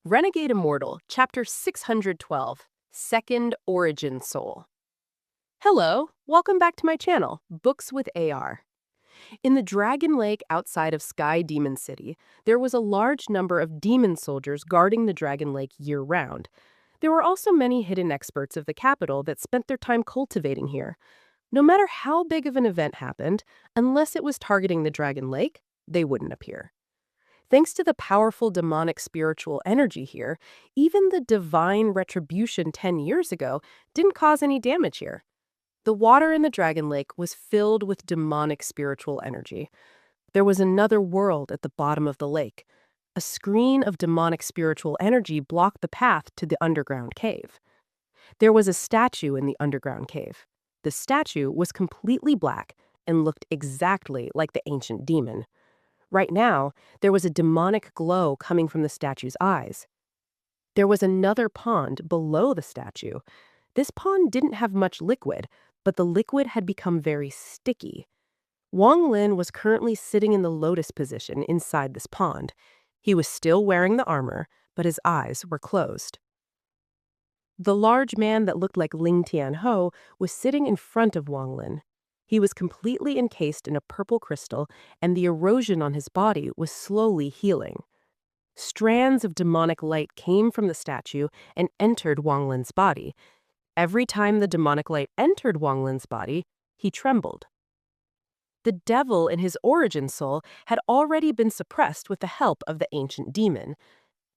Renegade Immortal, Chapter 612, Second Origin Soul. Hello, welcome back to my channel, Books with AR. In the Dragon Lake outside of Sky Demon City, there was a large number of demon soldiers guarding the Dragon Lake year-round. There were also many hidden experts of the capital that spent their time cultivating here. No matter how big of an event happened, unless it was targeting the Dragon Lake, they wouldn't appear. Thanks to the powerful demonic spiritual energy here, even the divine retribution 10 years ago didn't cause any damage here. The water in the Dragon Lake was filled with demonic spiritual energy. There was another world at the bottom of the lake. A screen of demonic spiritual energy blocked the path to the underground cave. There was a statue in the underground cave. The statue was completely black and looked exactly like the ancient demon. Right now, there was a demonic glow coming from the statue's eyes. There was another pond below the statue. This pond didn't have much liquid, but the liquid had become very sticky. Wang Lin was currently sitting in the lotus position inside this pond. He was still wearing the armor, but his eyes were closed. The large man that looked like Ling Tianhou was sitting in front of Wang Lin. He was completely encased in a purple crystal, and the erosion on his body was slowly healing. Strands of demonic light came from the statue and entered Wang Lin's body. Every time the demonic light entered Wang Lin's body, he trembled. The devil in his origin soul had already been suppressed with the help of the ancient demon.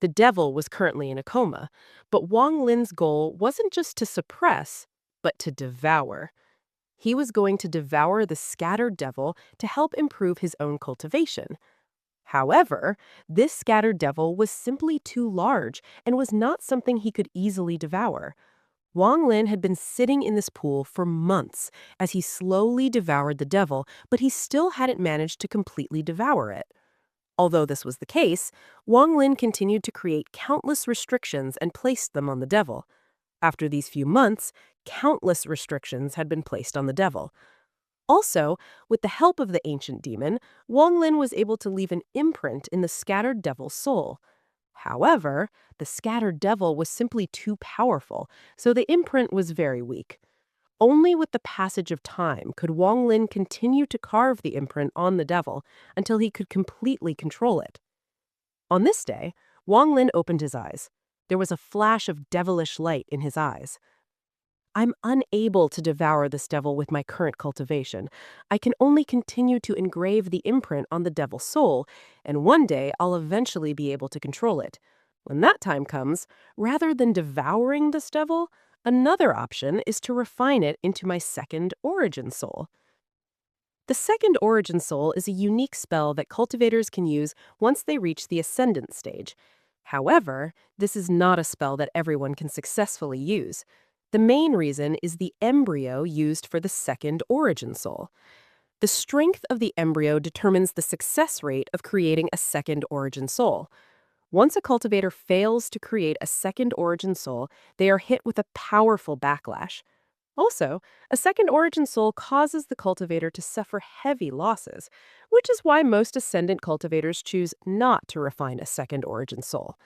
The devil was currently in a coma, but Wang Lin's goal wasn't just to suppress, but to devour. He was going to devour the scattered devil to help improve his own cultivation. However, this scattered devil was simply too large and was not something he could easily devour. Wang Lin had been sitting in this pool for months as he slowly devoured the devil, but he still hadn't managed to completely devour it. Although this was the case, Wang Lin continued to create countless restrictions and placed them on the devil. After these few months, countless restrictions had been placed on the devil. Also, with the help of the ancient demon, Wang Lin was able to leave an imprint in the scattered devil's soul. However, the scattered devil was simply too powerful, so the imprint was very weak. Only with the passage of time could Wang Lin continue to carve the imprint on the devil until he could completely control it. On this day, Wang Lin opened his eyes. There was a flash of devilish light in his eyes. I'm unable to devour this devil with my current cultivation. I can only continue to engrave the imprint on the devil's soul, and one day I'll eventually be able to control it. When that time comes, rather than devouring this devil, another option is to refine it into my second origin soul. The second origin soul is a unique spell that cultivators can use once they reach the Ascendant stage. However, this is not a spell that everyone can successfully use. The main reason is the embryo used for the second origin soul. The strength of the embryo determines the success rate of creating a second origin soul. Once a cultivator fails to create a second origin soul, they are hit with a powerful backlash. Also, a second origin soul causes the cultivator to suffer heavy losses, which is why most Ascendant cultivators choose not to refine a second origin soul.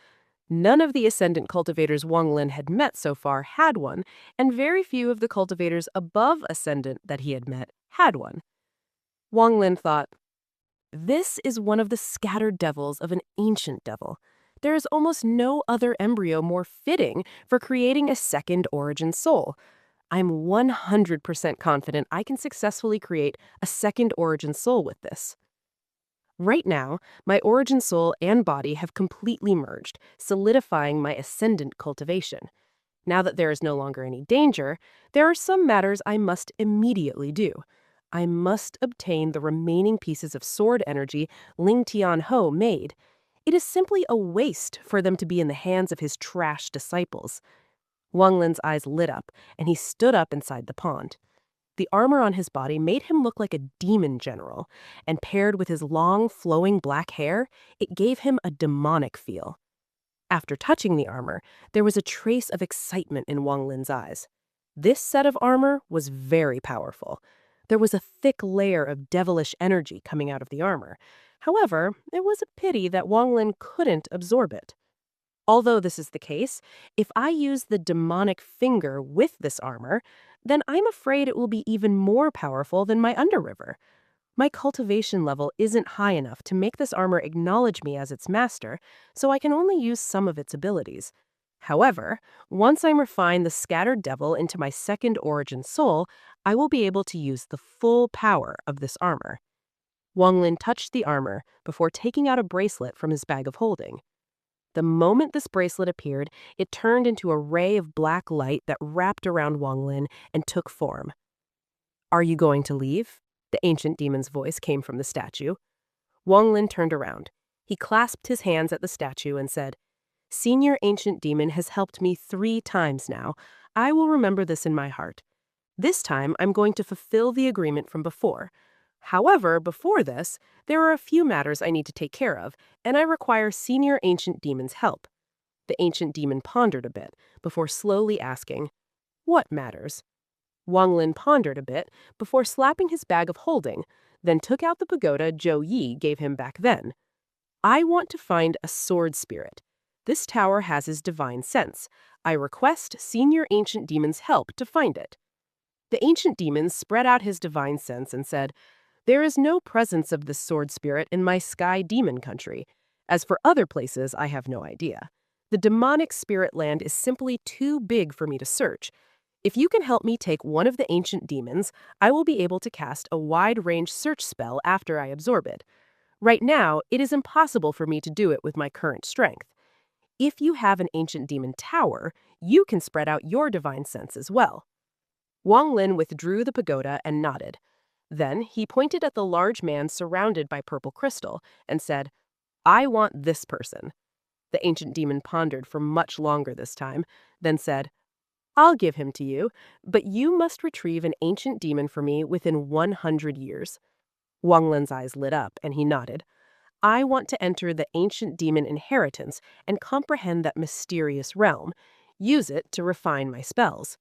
None of the Ascendant cultivators Wang Lin had met so far had one, and very few of the cultivators above Ascendant that he had met had one. Wang Lin thought, "This is one of the scattered devils of an ancient devil. There is almost no other embryo more fitting for creating a second origin soul. I'm 100% confident I can successfully create a second origin soul with this." Right now, my origin soul and body have completely merged, solidifying my Ascendant cultivation. Now that there is no longer any danger, there are some matters I must immediately do. I must obtain the remaining pieces of sword energy Ling Tianhou made. It is simply a waste for them to be in the hands of his trash disciples. Wang Lin's eyes lit up, and he stood up inside the pond. The armor on his body made him look like a demon general, and paired with his long, flowing black hair, it gave him a demonic feel. After touching the armor, there was a trace of excitement in Wang Lin's eyes. This set of armor was very powerful. There was a thick layer of devilish energy coming out of the armor. However, it was a pity that Wang Lin couldn't absorb it. Although this is the case, if I use the demonic finger with this armor, then I'm afraid it will be even more powerful than my underriver. My cultivation level isn't high enough to make this armor acknowledge me as its master, so I can only use some of its abilities. However, once I refine the scattered devil into my second origin soul, I will be able to use the full power of this armor. Wang Lin touched the armor before taking out a bracelet from his bag of holding. The moment this bracelet appeared, it turned into a ray of black light that wrapped around Wang Lin and took form. "Are you going to leave?" The ancient demon's voice came from the statue. Wang Lin turned around. He clasped his hands at the statue and said, "Senior ancient demon has helped me 3 times now. I will remember this in my heart. This time, I'm going to fulfill the agreement from before. However, before this, there are a few matters I need to take care of, and I require Senior Ancient Demon's help." The ancient demon pondered a bit, before slowly asking, "What matters?" Wang Lin pondered a bit, before slapping his bag of holding, then took out the pagoda Zhou Yi gave him back then. "I want to find a sword spirit. This tower has his divine sense. I request Senior Ancient Demon's help to find it." The ancient demon spread out his divine sense and said, "There is no presence of this sword spirit in my sky demon country. As for other places, I have no idea. The demonic spirit land is simply too big for me to search. If you can help me take one of the ancient demons, I will be able to cast a wide-range search spell after I absorb it. Right now, it is impossible for me to do it with my current strength. If you have an ancient demon tower, you can spread out your divine sense as well." Wang Lin withdrew the pagoda and nodded. Then he pointed at the large man surrounded by purple crystal and said, "I want this person." The ancient demon pondered for much longer this time, then said, "I'll give him to you, but you must retrieve an ancient demon for me within 100 years. Wang Lin's eyes lit up and he nodded. "I want to enter the ancient demon inheritance and comprehend that mysterious realm. Use it to refine my spells.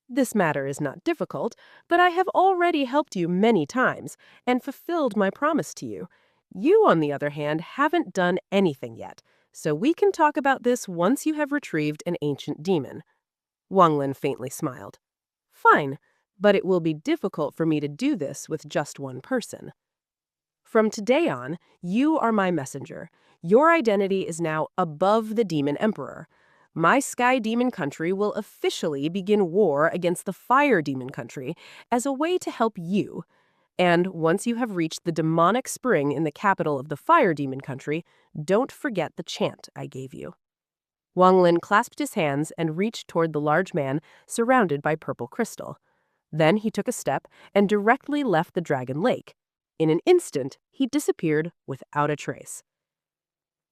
This matter is not difficult, but I have already helped you many times and fulfilled my promise to you. You, on the other hand, haven't done anything yet, so we can talk about this once you have retrieved an ancient demon." Wang Lin faintly smiled. "Fine, but it will be difficult for me to do this with just one person. From today on, you are my messenger. Your identity is now above the Demon Emperor. My Sky Demon Country will officially begin war against the Fire Demon Country as a way to help you. And once you have reached the demonic spring in the capital of the Fire Demon Country, don't forget the chant I gave you." Wang Lin clasped his hands and reached toward the large man surrounded by purple crystal. Then he took a step and directly left the Dragon Lake. In an instant, he disappeared without a trace.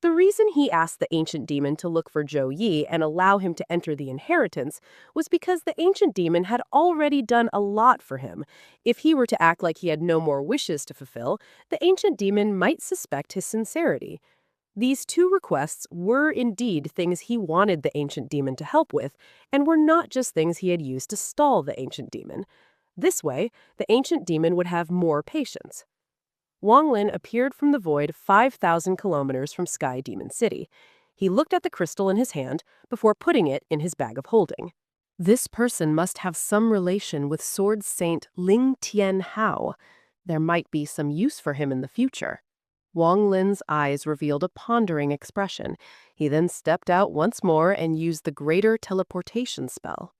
The reason he asked the ancient demon to look for Zhou Yi and allow him to enter the inheritance was because the ancient demon had already done a lot for him. If he were to act like he had no more wishes to fulfill, the ancient demon might suspect his sincerity. These 2 requests were indeed things he wanted the ancient demon to help with, and were not just things he had used to stall the ancient demon. This way, the ancient demon would have more patience. Wang Lin appeared from the void 5,000 kilometers from Sky Demon City. He looked at the crystal in his hand before putting it in his bag of holding. This person must have some relation with Sword Saint Ling Tianhou. There might be some use for him in the future. Wang Lin's eyes revealed a pondering expression. He then stepped out once more and used the greater teleportation spell.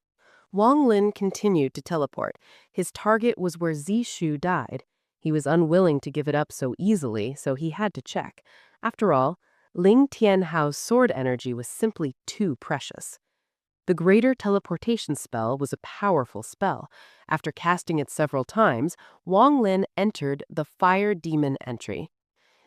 Wang Lin continued to teleport. His target was where Zishu died. He was unwilling to give it up so easily, so he had to check. After all, Ling Tianhou's sword energy was simply too precious. The greater teleportation spell was a powerful spell. After casting it several times, Wang Lin entered the Fire Demon entry.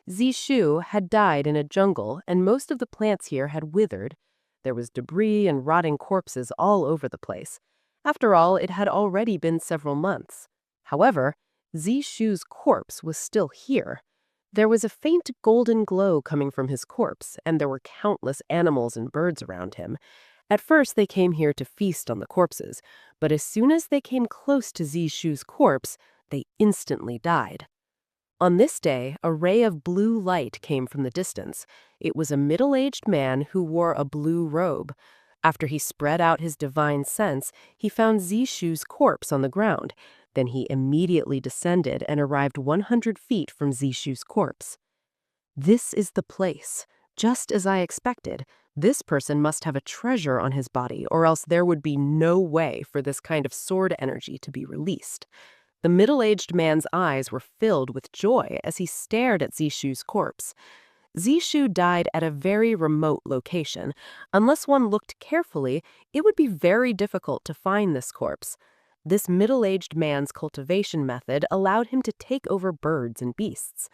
Zishu had died in a jungle, and most of the plants here had withered. There was debris and rotting corpses all over the place. After all, it had already been several months. However, Zishu's corpse was still here. There was a faint golden glow coming from his corpse, and there were countless animals and birds around him. At first, they came here to feast on the corpses, but as soon as they came close to Zishu's corpse, they instantly died. On this day, a ray of blue light came from the distance. It was a middle-aged man who wore a blue robe. After he spread out his divine sense, he found Zishu's corpse on the ground. Then he immediately descended and arrived 100 feet from Zishu's corpse. This is the place. Just as I expected, this person must have a treasure on his body, or else there would be no way for this kind of sword energy to be released. The middle-aged man's eyes were filled with joy as he stared at Zishu's corpse. Zishu died at a very remote location. Unless one looked carefully, it would be very difficult to find this corpse. This middle-aged man's cultivation method allowed him to take over birds and beasts.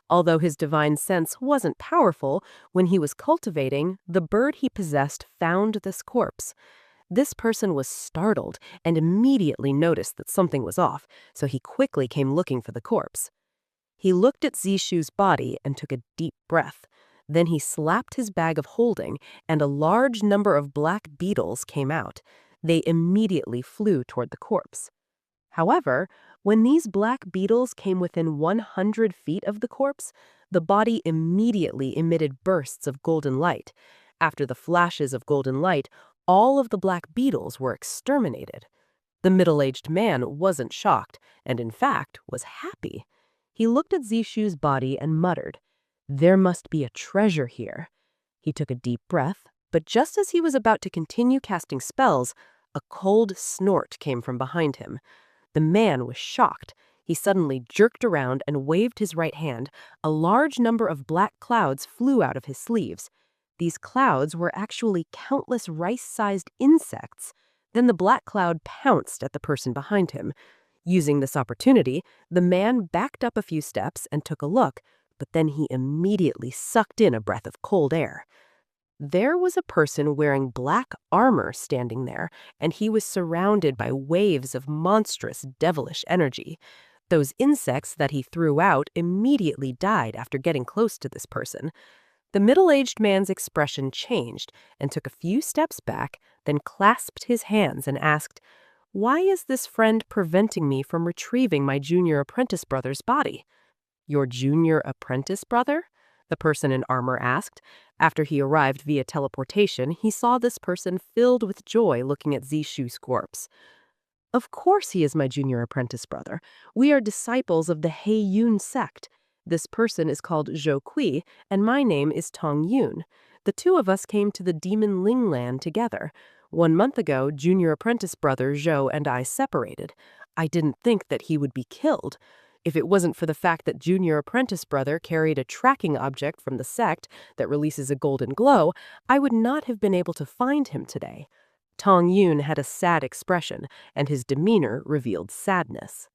Although his divine sense wasn't powerful, when he was cultivating, the bird he possessed found this corpse. This person was startled and immediately noticed that something was off, so he quickly came looking for the corpse. He looked at Zishu's body and took a deep breath. Then he slapped his bag of holding, and a large number of black beetles came out. They immediately flew toward the corpse. However, when these black beetles came within 100 feet of the corpse, the body immediately emitted bursts of golden light. After the flashes of golden light, all of the black beetles were exterminated. The middle-aged man wasn't shocked, and in fact was happy. He looked at Zishu's body and muttered, "There must be a treasure here." He took a deep breath, but just as he was about to continue casting spells, a cold snort came from behind him. The man was shocked. He suddenly jerked around and waved his right hand. A large number of black clouds flew out of his sleeves. These clouds were actually countless rice-sized insects. Then the black cloud pounced at the person behind him. Using this opportunity, the man backed up a few steps and took a look, but then he immediately sucked in a breath of cold air. There was a person wearing black armor standing there, and he was surrounded by waves of monstrous devilish energy. Those insects that he threw out immediately died after getting close to this person. The middle-aged man's expression changed and took a few steps back, then clasped his hands and asked, "Why is this friend preventing me from retrieving my junior apprentice brother's body?" "Your junior apprentice brother?" the person in armor asked. After he arrived via teleportation, he saw this person filled with joy looking at Zishu's corpse. "Of course he is my junior apprentice brother. We are disciples of the Heiyun sect. This person is called Zhou Kui, and my name is Tong Yun. The two of us came to the Demon Ling land together. 1 month ago, junior apprentice brother Zhou and I separated. I didn't think that he would be killed. If it wasn't for the fact that junior apprentice brother carried a tracking object from the sect that releases a golden glow, I would not have been able to find him today." Tong Yun had a sad expression, and his demeanor revealed sadness.